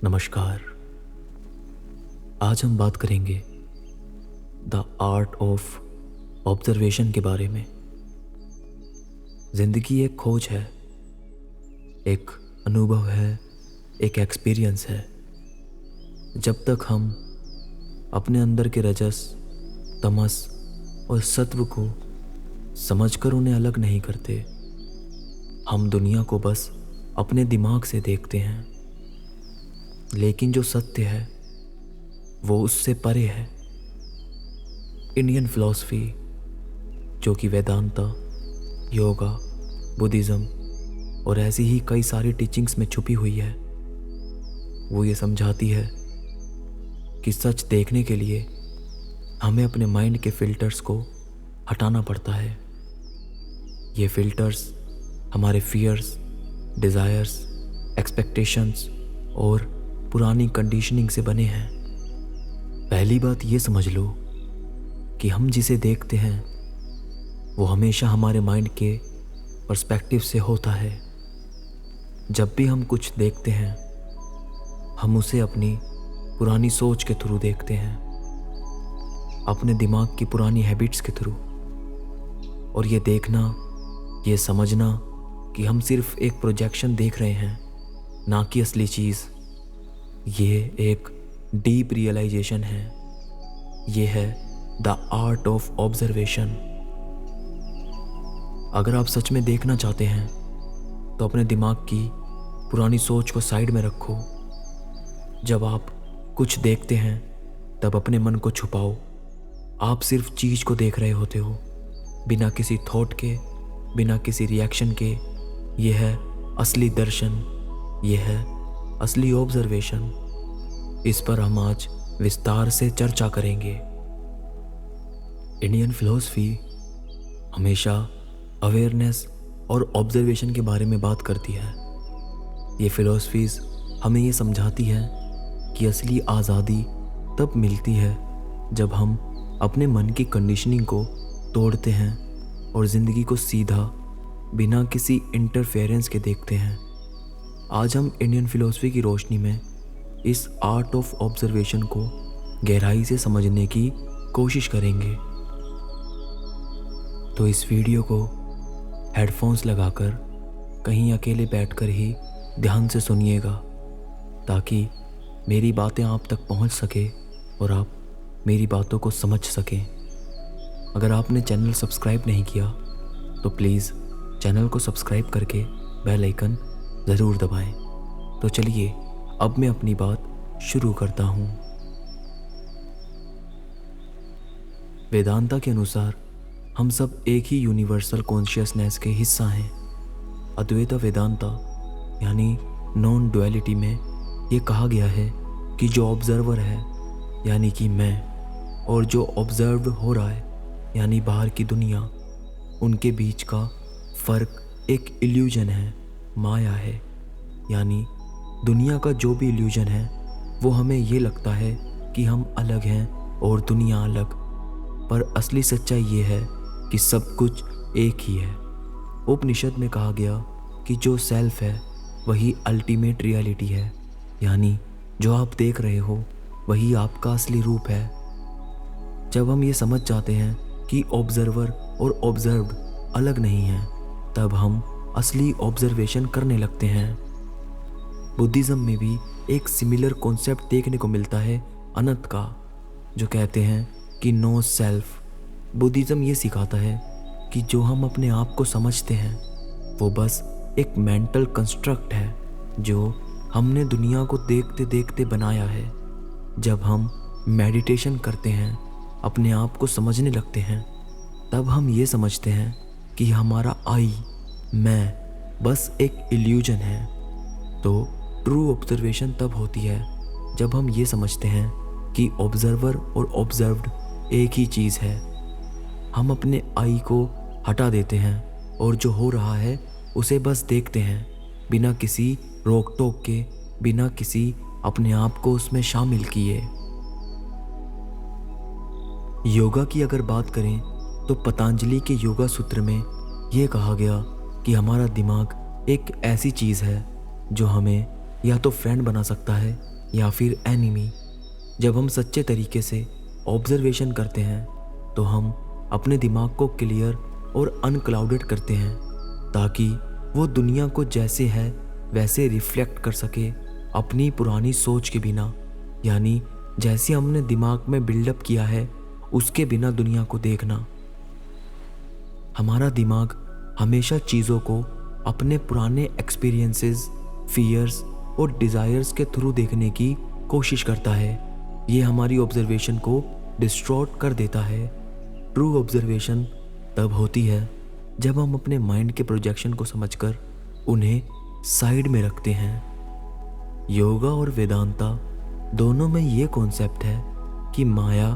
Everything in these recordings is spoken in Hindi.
नमस्कार। आज हम बात करेंगे द आर्ट ऑफ ऑब्जर्वेशन के बारे में। ज़िंदगी एक खोज है, एक अनुभव है, एक एक्सपीरियंस है। जब तक हम अपने अंदर के रजस, तमस और सत्व को समझकर उन्हें अलग नहीं करते, हम दुनिया को बस अपने दिमाग से देखते हैं। लेकिन जो सत्य है वो उससे परे है। इंडियन फिलॉसफी, जो कि वेदांता, योगा, बुद्धिज़्म और ऐसी ही कई सारी टीचिंग्स में छुपी हुई है, वो ये समझाती है कि सच देखने के लिए हमें अपने माइंड के फिल्टर्स को हटाना पड़ता है। ये फिल्टर्स हमारे फियर्स, डिज़ायर्स, एक्सपेक्टेशंस और पुरानी कंडीशनिंग से बने हैं। पहली बात ये समझ लो कि हम जिसे देखते हैं वो हमेशा हमारे माइंड के पर्सपेक्टिव से होता है। जब भी हम कुछ देखते हैं हम उसे अपनी पुरानी सोच के थ्रू देखते हैं, अपने दिमाग की पुरानी हैबिट्स के थ्रू। और ये देखना, ये समझना कि हम सिर्फ एक प्रोजेक्शन देख रहे हैं, ना कि असली चीज़, ये एक डीप रियलाइजेशन है। ये है द आर्ट ऑफ ऑब्जर्वेशन। अगर आप सच में देखना चाहते हैं तो अपने दिमाग की पुरानी सोच को साइड में रखो। जब आप कुछ देखते हैं तब अपने मन को छुपाओ। आप सिर्फ चीज़ को देख रहे होते हो, बिना किसी थॉट के, बिना किसी रिएक्शन के। यह है असली दर्शन, यह है असली ऑब्जर्वेशन। इस पर हम आज विस्तार से चर्चा करेंगे। इंडियन फिलॉसफी हमेशा अवेयरनेस और ऑब्जर्वेशन के बारे में बात करती है। ये फिलॉसफीज़ हमें ये समझाती है कि असली आज़ादी तब मिलती है जब हम अपने मन की कंडीशनिंग को तोड़ते हैं और ज़िंदगी को सीधा, बिना किसी इंटरफेरेंस के देखते हैं। आज हम इंडियन फिलॉसफी की रोशनी में इस आर्ट ऑफ ऑब्जर्वेशन को गहराई से समझने की कोशिश करेंगे। तो इस वीडियो को हेडफोन्स लगाकर कहीं अकेले बैठकर ही ध्यान से सुनिएगा, ताकि मेरी बातें आप तक पहुंच सके और आप मेरी बातों को समझ सकें। अगर आपने चैनल सब्सक्राइब नहीं किया तो प्लीज़ चैनल को सब्सक्राइब करके बेल आइकन ज़रूर दबाएं। तो चलिए अब मैं अपनी बात शुरू करता हूँ। वेदांता के अनुसार हम सब एक ही यूनिवर्सल कॉन्शियसनेस के हिस्सा हैं। अद्वैत वेदांता यानी नॉन डुअलिटी में ये कहा गया है कि जो ऑब्जर्वर है यानी कि मैं, और जो ऑब्जर्व हो रहा है यानी बाहर की दुनिया, उनके बीच का फ़र्क एक इल्यूजन है, माया है। यानी दुनिया का जो भी इल्यूजन है वो हमें ये लगता है कि हम अलग हैं और दुनिया अलग, पर असली सच्चाई ये है कि सब कुछ एक ही है। उपनिषद में कहा गया कि जो सेल्फ है वही अल्टीमेट रियलिटी है, यानी जो आप देख रहे हो वही आपका असली रूप है। जब हम ये समझ जाते हैं कि ऑब्जर्वर और ऑब्जर्व्ड अलग नहीं हैं, तब हम असली ऑब्जर्वेशन करने लगते हैं। बुद्धिज़्म में भी एक सिमिलर कॉन्सेप्ट देखने को मिलता है, अनंत का, जो कहते हैं कि नो सेल्फ। बुद्धिज़्म ये सिखाता है कि जो हम अपने आप को समझते हैं वो बस एक मेंटल कंस्ट्रक्ट है जो हमने दुनिया को देखते देखते बनाया है। जब हम मेडिटेशन करते हैं, अपने आप को समझने लगते हैं, तब हम ये समझते हैं कि हमारा आई, मैं, बस एक इल्यूजन है। तो ट्रू ऑब्जर्वेशन तब होती है जब हम ये समझते हैं कि ऑब्जर्वर और ऑब्जर्व्ड एक ही चीज़ है। हम अपने आई को हटा देते हैं और जो हो रहा है उसे बस देखते हैं, बिना किसी रोक टोक के, बिना किसी अपने आप को उसमें शामिल किए। योगा की अगर बात करें तो पतंजलि के योगा सूत्र में यह कहा गया कि हमारा दिमाग एक ऐसी चीज़ है जो हमें या तो फ्रेंड बना सकता है या फिर एनिमी। जब हम सच्चे तरीके से ऑब्जर्वेशन करते हैं तो हम अपने दिमाग को क्लियर और अनक्लाउडेड करते हैं ताकि वो दुनिया को जैसे है वैसे रिफ्लेक्ट कर सके, अपनी पुरानी सोच के बिना, यानी जैसे हमने दिमाग में बिल्डअप किया है उसके बिना दुनिया को देखना। हमारा दिमाग हमेशा चीज़ों को अपने पुराने एक्सपीरियंसेस, फियर्स और डिज़ायर्स के थ्रू देखने की कोशिश करता है। ये हमारी ऑब्जर्वेशन को डिस्टॉर्ट कर देता है। ट्रू ऑब्जर्वेशन तब होती है जब हम अपने माइंड के प्रोजेक्शन को समझकर उन्हें साइड में रखते हैं। योगा और वेदांता दोनों में ये कॉन्सेप्ट है कि माया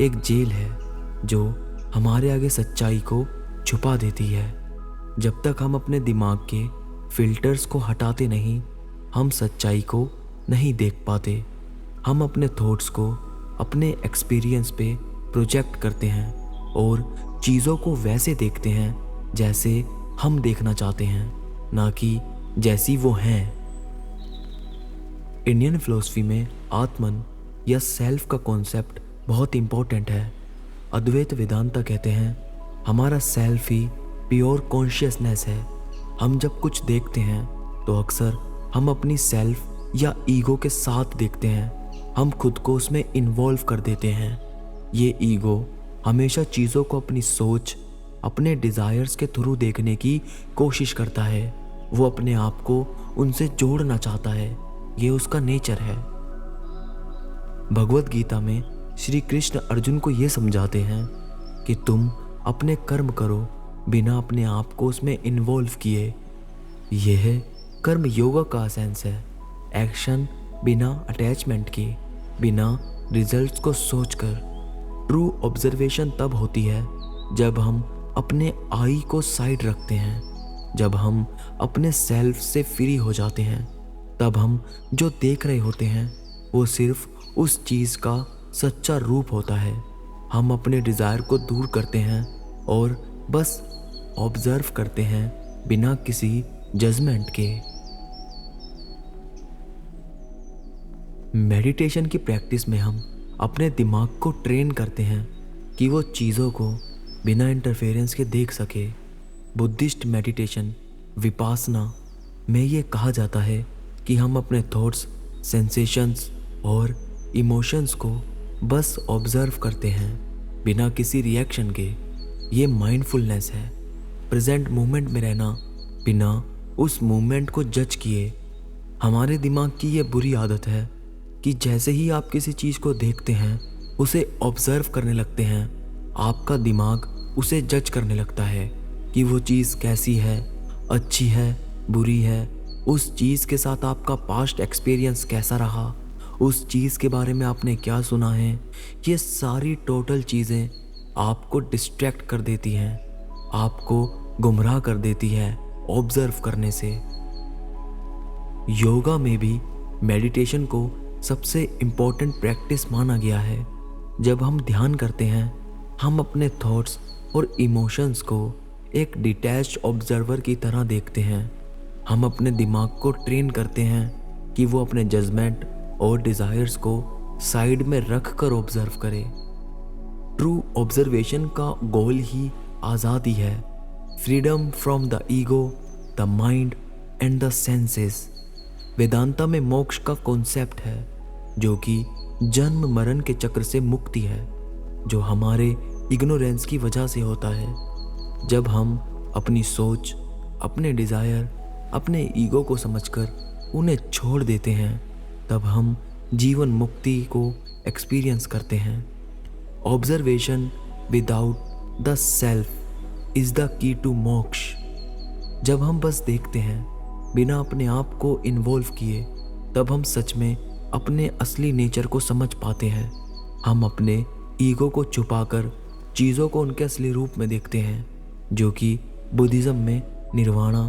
एक जेल है जो हमारे आगे सच्चाई को छुपा देती है। जब तक हम अपने दिमाग के फिल्टर्स को हटाते नहीं, हम सच्चाई को नहीं देख पाते। हम अपने थॉट्स को अपने एक्सपीरियंस पे प्रोजेक्ट करते हैं और चीज़ों को वैसे देखते हैं जैसे हम देखना चाहते हैं, ना कि जैसी वो हैं। इंडियन फिलॉसफी में आत्मन या सेल्फ का कॉन्सेप्ट बहुत इंपॉर्टेंट है। अद्वैत वेदांता कहते हैं हमारा सेल्फ ही प्योर कॉन्शियसनेस है। हम जब कुछ देखते हैं तो अक्सर हम अपनी सेल्फ या ईगो के साथ देखते हैं। हम खुद को उसमें इन्वॉल्व कर देते हैं। ये ईगो हमेशा चीज़ों को अपनी सोच, अपने डिज़ायर्स के थ्रू देखने की कोशिश करता है। वो अपने आप को उनसे जोड़ना चाहता है। ये उसका नेचर है। भगवत गीता में श्री कृष्ण अर्जुन को ये समझाते हैं कि तुम अपने कर्म करो बिना अपने आप को उसमें इन्वॉल्व किए। यह कर्म योगा का सेंस है। एक्शन बिना अटैचमेंट के, बिना रिजल्ट्स को सोचकर। ट्रू ऑब्जर्वेशन तब होती है जब हम अपने आई को साइड रखते हैं, जब हम अपने सेल्फ से फ्री हो जाते हैं। तब हम जो देख रहे होते हैं वो सिर्फ उस चीज़ का सच्चा रूप होता है। हम अपने डिज़ायर को दूर करते हैं और बस ऑब्जर्व करते हैं बिना किसी जजमेंट के। मेडिटेशन की प्रैक्टिस में हम अपने दिमाग को ट्रेन करते हैं कि वो चीज़ों को बिना इंटरफेरेंस के देख सके। बुद्धिस्ट मेडिटेशन विपासना में ये कहा जाता है कि हम अपने थॉट्स, सेंसेशंस और इमोशंस को बस ऑब्जर्व करते हैं बिना किसी रिएक्शन के। ये माइंडफुलनेस है। प्रेजेंट मोमेंट में रहना बिना उस मोमेंट को जज किए। हमारे दिमाग की ये बुरी आदत है कि जैसे ही आप किसी चीज़ को देखते हैं, उसे ऑब्जर्व करने लगते हैं, आपका दिमाग उसे जज करने लगता है कि वो चीज़ कैसी है, अच्छी है, बुरी है। उस चीज़ के साथ आपका पास्ट एक्सपीरियंस कैसा रहा, उस चीज़ के बारे में आपने क्या सुना है। ये सारी टोटल चीज़ें आपको डिस्ट्रैक्ट कर देती हैं, आपको गुमराह कर देती है ऑब्जर्व करने से। योगा में भी मेडिटेशन को सबसे इम्पोर्टेंट प्रैक्टिस माना गया है। जब हम ध्यान करते हैं, हम अपने थॉट्स और इमोशंस को एक डिटैच्ड ऑब्जर्वर की तरह देखते हैं। हम अपने दिमाग को ट्रेन करते हैं कि वो अपने जजमेंट और डिज़ायर्स को साइड में रख कर ऑब्जर्व करे। ट्रू ऑब्जर्वेशन का गोल ही आज़ादी है, freedom from the ego, the mind and the senses. Vedanta में मोक्ष का कॉन्सेप्ट है जो कि जन्म मरण के चक्र से मुक्ति है, जो हमारे इग्नोरेंस की वजह से होता है। जब हम अपनी सोच, अपने डिज़ायर, अपने ईगो को समझकर उन्हें छोड़ देते हैं, तब हम जीवन मुक्ति को एक्सपीरियंस करते हैं। Observation without the self is the key to moksha. जब हम बस देखते हैं बिना अपने आप को इन्वॉल्व किए, तब हम सच में अपने असली नेचर को समझ पाते हैं। हम अपने ईगो को छुपाकर चीज़ों को उनके असली रूप में देखते हैं, जो कि बुद्धिज़्म में निर्वाणा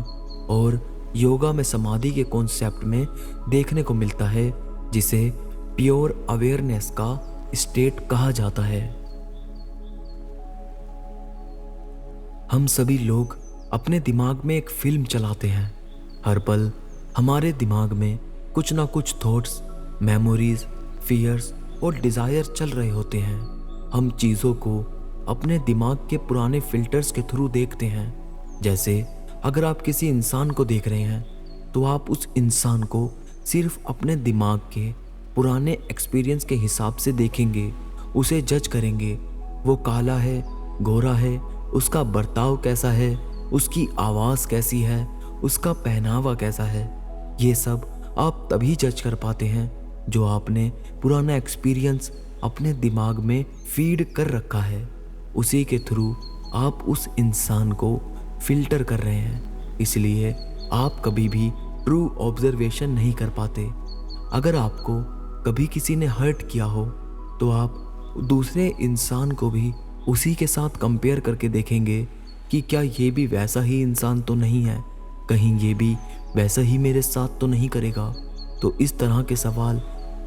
और योगा में समाधि के कॉन्सेप्ट में देखने को मिलता है, जिसे प्योर अवेयरनेस का स्टेट कहा जाता है। हम सभी लोग अपने दिमाग में एक फिल्म चलाते हैं। हर पल हमारे दिमाग में कुछ ना कुछ थॉट्स मेमोरीज, फियर्स और डिज़ायर चल रहे होते हैं। हम चीज़ों को अपने दिमाग के पुराने फिल्टर्स के थ्रू देखते हैं। जैसे अगर आप किसी इंसान को देख रहे हैं तो आप उस इंसान को सिर्फ अपने दिमाग के पुराने एक्सपीरियंस के हिसाब से देखेंगे, उसे जज करेंगे। वो काला है, गोरा है, उसका बर्ताव कैसा है, उसकी आवाज़ कैसी है, उसका पहनावा कैसा है। ये सब आप तभी जज कर पाते हैं जो आपने पुराना एक्सपीरियंस अपने दिमाग में फीड कर रखा है। उसी के थ्रू आप उस इंसान को फिल्टर कर रहे हैं, इसलिए आप कभी भी ट्रू ऑब्जर्वेशन नहीं कर पाते। अगर आपको कभी किसी ने हर्ट किया हो तो आप दूसरे इंसान को भी उसी के साथ कंपेयर करके देखेंगे कि क्या ये भी वैसा ही इंसान तो नहीं है, कहीं ये भी वैसा ही मेरे साथ तो नहीं करेगा। तो इस तरह के सवाल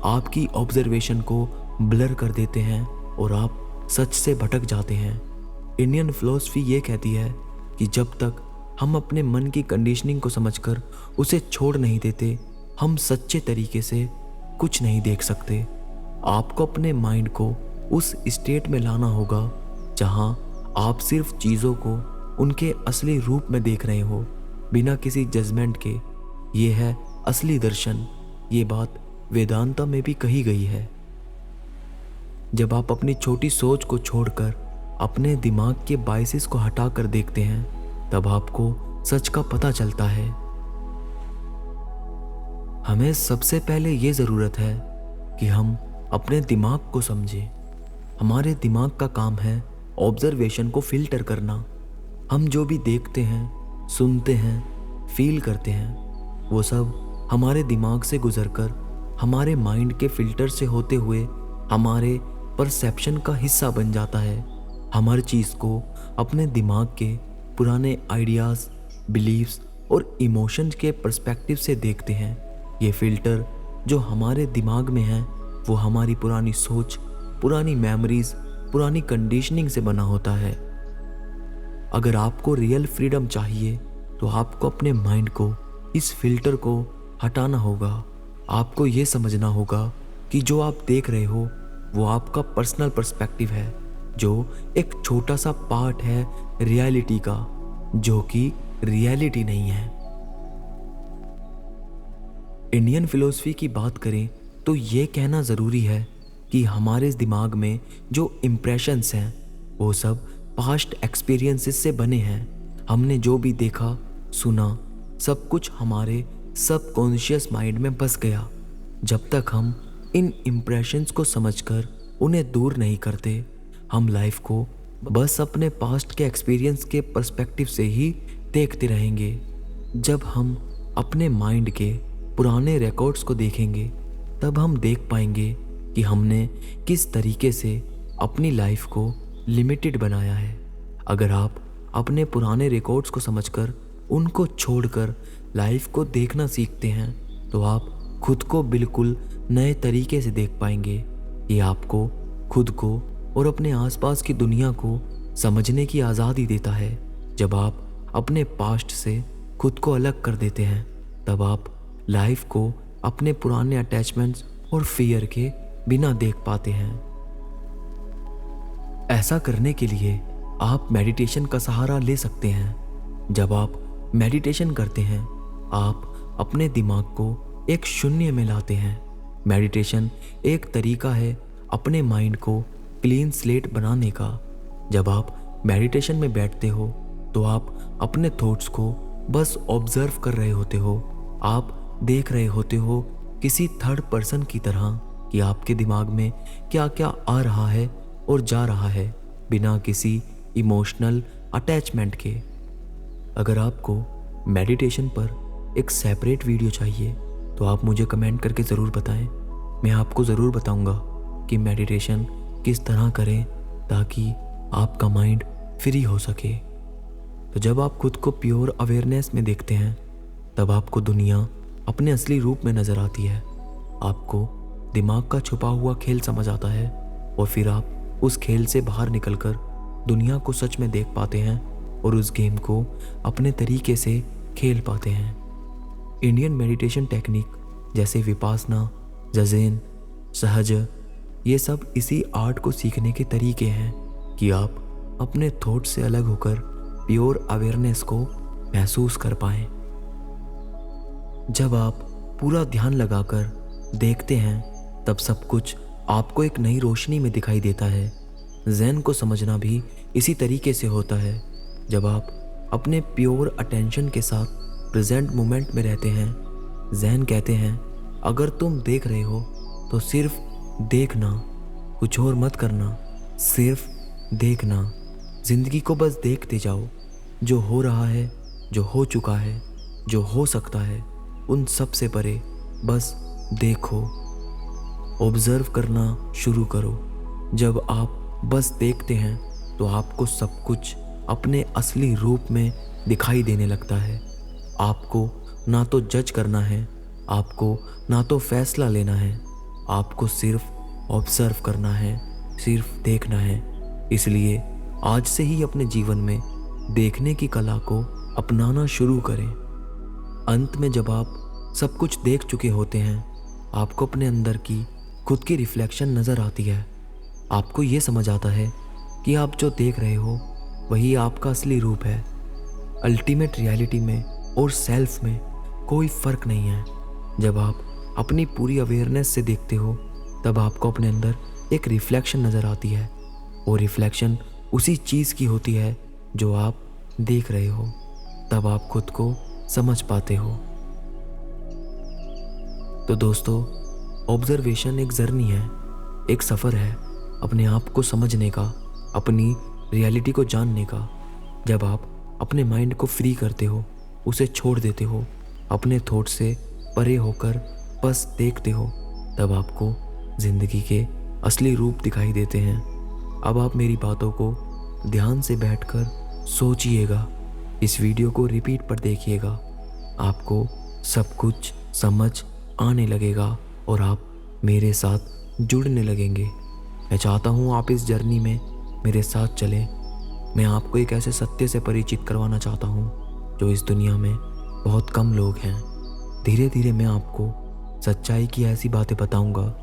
आपकी ऑब्जर्वेशन को ब्लर कर देते हैं और आप सच से भटक जाते हैं। इंडियन फिलॉसफी ये कहती है कि जब तक हम अपने मन की कंडीशनिंग को समझकर उसे छोड़ नहीं देते, हम सच्चे तरीके से कुछ नहीं देख सकते। आपको अपने माइंड को उस स्टेट में लाना होगा जहां आप सिर्फ चीज़ों को उनके असली रूप में देख रहे हो, बिना किसी जजमेंट के। ये है असली दर्शन। ये बात वेदांता में भी कही गई है। जब आप अपनी छोटी सोच को छोड़कर अपने दिमाग के बायसेस को हटाकर देखते हैं, तब आपको सच का पता चलता है। हमें सबसे पहले ये ज़रूरत है कि हम अपने दिमाग को समझें। हमारे दिमाग का काम है ऑब्जर्वेशन को फिल्टर करना। हम जो भी देखते हैं, सुनते हैं, फील करते हैं, वो सब हमारे दिमाग से गुजरकर हमारे माइंड के फिल्टर से होते हुए हमारे परसेप्शन का हिस्सा बन जाता है। हम हर चीज़ को अपने दिमाग के पुराने आइडियाज़, बिलीव्स और इमोशंस के पर्सपेक्टिव से देखते हैं। ये फिल्टर जो हमारे दिमाग में है वो हमारी पुरानी सोच, पुरानी मेमोरीज, पुरानी कंडीशनिंग से बना होता है। अगर आपको रियल फ्रीडम चाहिए तो आपको अपने माइंड को, इस फिल्टर को हटाना होगा। आपको ये समझना होगा कि जो आप देख रहे हो वो आपका पर्सनल पर्सपेक्टिव है, जो एक छोटा सा पार्ट है रियलिटी का, जो कि रियलिटी नहीं है। इंडियन फिलॉसफी की बात करें तो ये कहना ज़रूरी है कि हमारे दिमाग में जो इम्प्रेशंस हैं वो सब पास्ट एक्सपीरियंसेस से बने हैं। हमने जो भी देखा, सुना, सब कुछ हमारे सबकॉन्शियस माइंड में बस गया। जब तक हम इन इम्प्रेशंस को समझकर उन्हें दूर नहीं करते, हम लाइफ को बस अपने पास्ट के एक्सपीरियंस के पर्सपेक्टिव से ही देखते रहेंगे। जब हम अपने माइंड के पुराने रिकॉर्ड्स को देखेंगे, तब हम देख पाएंगे कि हमने किस तरीके से अपनी लाइफ को लिमिटेड बनाया है। अगर आप अपने पुराने रिकॉर्ड्स को समझकर उनको छोड़कर लाइफ को देखना सीखते हैं, तो आप खुद को बिल्कुल नए तरीके से देख पाएंगे। ये आपको खुद को और अपने आसपास की दुनिया को समझने की आज़ादी देता है। जब आप अपने पास्ट से खुद को अलग कर देते हैं, तब आप लाइफ को अपने पुराने अटैचमेंट्स और फियर के बिना देख पाते हैं। ऐसा करने के लिए आप मेडिटेशन का सहारा ले सकते हैं। जब आप मेडिटेशन करते हैं, आप अपने दिमाग को एक शून्य में लाते हैं। मेडिटेशन एक तरीका है अपने माइंड को क्लीन स्लेट बनाने का। जब आप मेडिटेशन में बैठते हो तो आप अपने थॉट्स को बस ऑब्जर्व कर रहे होते हो। आप देख रहे होते हो किसी थर्ड पर्सन की तरह कि आपके दिमाग में क्या क्या आ रहा है और जा रहा है, बिना किसी इमोशनल अटैचमेंट के। अगर आपको मेडिटेशन पर एक सेपरेट वीडियो चाहिए तो आप मुझे कमेंट करके ज़रूर बताएं। मैं आपको ज़रूर बताऊंगा कि मेडिटेशन किस तरह करें ताकि आपका माइंड फ्री हो सके। तो जब आप खुद को प्योर अवेयरनेस में देखते हैं, तब आपको दुनिया अपने असली रूप में नज़र आती है। आपको दिमाग का छुपा हुआ खेल समझ आता है और फिर आप उस खेल से बाहर निकलकर दुनिया को सच में देख पाते हैं और उस गेम को अपने तरीके से खेल पाते हैं। इंडियन मेडिटेशन टेक्निक जैसे विपासना, ज़ज़ेन, सहज, ये सब इसी आर्ट को सीखने के तरीके हैं कि आप अपने थॉट से अलग होकर प्योर अवेयरनेस को महसूस कर पाएं। जब आप पूरा ध्यान लगाकर देखते हैं तब सब कुछ आपको एक नई रोशनी में दिखाई देता है। ज़ेन को समझना भी इसी तरीके से होता है। जब आप अपने प्योर अटेंशन के साथ प्रेजेंट मोमेंट में रहते हैं। ज़ेन कहते हैं, अगर तुम देख रहे हो तो सिर्फ देखना, कुछ और मत करना, सिर्फ देखना। ज़िंदगी को बस देखते जाओ। जो हो रहा है, जो हो चुका है, जो हो सकता है, उन सब से परे बस देखो। ऑब्जर्व करना शुरू करो। जब आप बस देखते हैं तो आपको सब कुछ अपने असली रूप में दिखाई देने लगता है। आपको ना तो जज करना है, आपको ना तो फैसला लेना है, आपको सिर्फ ऑब्जर्व करना है, सिर्फ देखना है। इसलिए आज से ही अपने जीवन में देखने की कला को अपनाना शुरू करें। अंत में जब आप सब कुछ देख चुके होते हैं, आपको अपने अंदर की खुद की रिफ्लेक्शन नज़र आती है। आपको ये समझ आता है कि आप जो देख रहे हो वही आपका असली रूप है। अल्टीमेट रियलिटी में और सेल्फ में कोई फ़र्क नहीं है। जब आप अपनी पूरी अवेयरनेस से देखते हो तब आपको अपने अंदर एक रिफ्लेक्शन नज़र आती है, और रिफ्लेक्शन उसी चीज़ की होती है जो आप देख रहे हो। तब आप खुद को समझ पाते हो। तो दोस्तों, ऑब्जर्वेशन एक जर्नी है, एक सफ़र है अपने आप को समझने का, अपनी रियलिटी को जानने का। जब आप अपने माइंड को फ्री करते हो, उसे छोड़ देते हो, अपने थॉट से परे होकर बस देखते हो, तब आपको ज़िंदगी के असली रूप दिखाई देते हैं। अब आप मेरी बातों को ध्यान से बैठकर सोचिएगा, इस वीडियो को रिपीट पर देखिएगा। आपको सब कुछ समझ आने लगेगा और आप मेरे साथ जुड़ने लगेंगे। मैं चाहता हूँ आप इस जर्नी में मेरे साथ चलें। मैं आपको एक ऐसे सत्य से परिचित करवाना चाहता हूँ जो इस दुनिया में बहुत कम लोग हैं। धीरे धीरे मैं आपको सच्चाई की ऐसी बातें बताऊँगा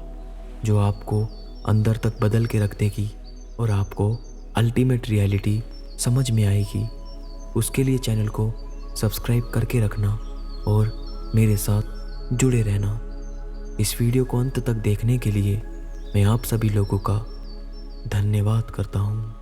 जो आपको अंदर तक बदल के रख देगी और आपको अल्टीमेट रियलिटी समझ में आएगी। उसके लिए चैनल को सब्सक्राइब करके रखना और मेरे साथ जुड़े रहना। इस वीडियो को अंत तक देखने के लिए मैं आप सभी लोगों का धन्यवाद करता हूँ।